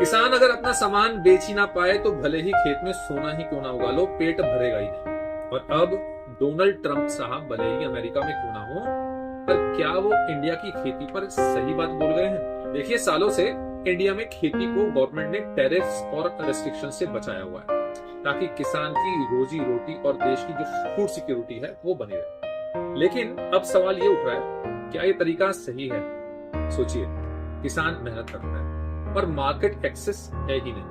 किसान अगर अपना सामान बेच ही ना पाए तो भले ही खेत में सोना ही क्यों ना उगा लो, पेट भरेगा ही नहीं। और अब डोनाल्ड ट्रंप साहब भले ही अमेरिका में क्यों ना हो, पर क्या वो इंडिया की खेती पर सही बात बोल गए हैं? देखिए, सालों से इंडिया में खेती को गवर्नमेंट ने टैरिफ्स और रेस्ट्रिक्शन से बचाया हुआ है ताकि किसान की रोजी रोटी और देश की जो फूड सिक्योरिटी है वो बनी रहे। लेकिन अब सवाल ये उठ रहा है, क्या ये तरीका सही है? सोचिए, किसान मेहनत करता है पर मार्केट एक्सेस है ही नहीं,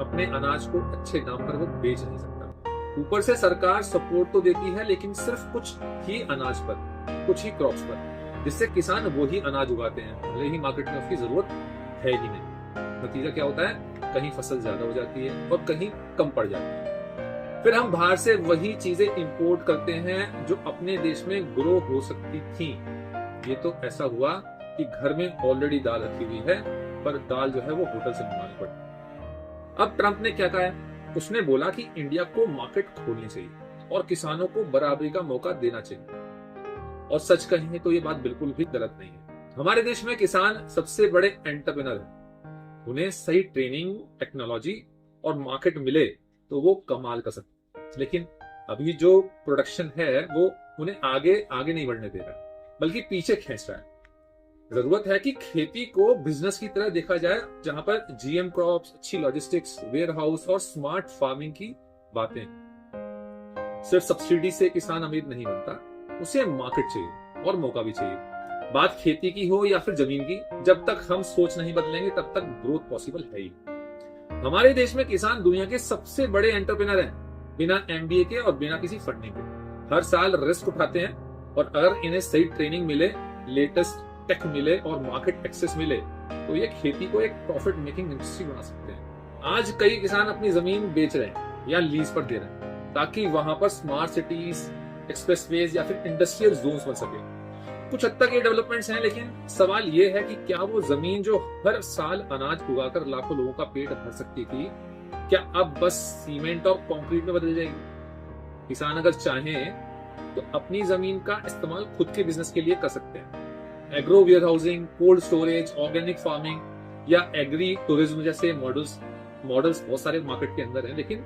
अपने अनाज को अच्छे दाम पर वो बेच नहीं सकता। ऊपर से सरकार सपोर्ट तो देती है लेकिन सिर्फ कुछ ही अनाज पर, कुछ ही क्रॉप्स पर, जिससे किसान वो ही अनाज उगाते हैं भले ही मार्केट में उसकी जरूरत है ही नहीं। नतीजा क्या होता है? कहीं फसल ज्यादा हो जाती है और कहीं कम पड़ जाती है। फिर हम बाहर से वही चीजें इंपोर्ट करते हैं जो अपने देश में ग्रो हो सकती थी। ये तो ऐसा हुआ कि घर में ऑलरेडी दाल रखी हुई है पर दाल जो है वो होटल से मंगानी पड़ी। अब ट्रंप ने क्या कहा है? उसने बोला कि इंडिया को मार्केट खोलनी चाहिए और किसानों को बराबरी का मौका देना चाहिए। और सच कहें तो ये बात बिल्कुल भी गलत नहीं है। हमारे देश में किसान सबसे बड़े एंटरप्रेन्योर हैं। उन्हें सही ट्रेनिंग, टेक्नोलॉजी और मार्केट मिले तो वो कमाल कर सकते हैं। लेकिन अभी जो प्रोडक्शन है वो उन्हें आगे आगे नहीं बढ़ने दे रहा, बल्कि पीछे खींच रहा है। जरूरत है कि खेती को बिजनेस की तरह देखा जाए, जहां पर जीएम क्रॉप्स, अच्छी लॉजिस्टिक्स, वेयर हाउस और स्मार्ट फार्मिंग की बातें। सिर्फ सब्सिडी से किसान अमीर नहीं बनता, उसे मार्केट चाहिए और मौका भी चाहिए। बात खेती की हो या फिर जमीन की, जब तक हम सोच नहीं बदलेंगे तब तक ग्रोथ पॉसिबल है ही। हमारे देश में किसान दुनिया के सबसे बड़े एंटरप्रेन्योर हैं, बिना एमबीए के और बिना किसी फंडिंग के। हर साल रिस्क उठाते हैं और अगर इन्हें सही ट्रेनिंग मिले, लेटेस्ट टेक मिले और मार्केट एक्सेस मिले तो ये खेती को एक प्रॉफिट मेकिंग इंडस्ट्री बना सकते हैं। आज कई किसान अपनी जमीन बेच रहे हैं या लीज पर दे रहे हैं ताकि वहां पर स्मार्ट सिटीज, एक्सप्रेसवेज या फिर इंडस्ट्रियल जोन्स बन सके। कुछ हद तक ये डेवलपमेंट्स हैं, लेकिन सवाल ये है कि क्या वो जमीन जो हर साल अनाज उगाकर लाखों लोगों का पेट भर सकती थी, क्या अब बस सीमेंट और कंक्रीट में बदल जाएगी? किसान अगर चाहें तो अपनी जमीन का इस्तेमाल खुद के बिजनेस के लिए कर सकते हैं। Agro warehousing, cold storage, organic farming या एग्री टूरिज्म जैसे मॉडल्स बहुत सारे मार्केट के अंदर हैं। लेकिन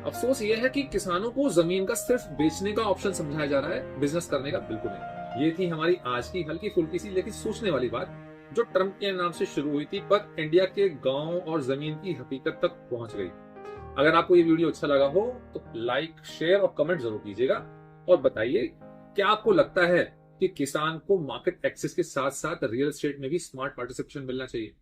अफसोस ये है कि किसानों को जमीन का सिर्फ बेचने का ऑप्शन समझाया जा रहा है, बिजनेस करने का बिल्कुल नहीं। ये थी हमारी आज की हल्की फुल्की सी लेकिन सोचने वाली बात, जो ट्रंप के नाम से शुरू हुई थी पर इंडिया के गांव और जमीन की हकीकत तक पहुंच गई। अगर आपको ये वीडियो अच्छा लगा हो तो लाइक, शेयर और कमेंट जरूर कीजिएगा और बताइए, क्या आपको लगता है कि किसान को मार्केट एक्सेस के साथ साथ रियल एस्टेट में भी स्मार्ट पार्टिसिपेशन मिलना चाहिए?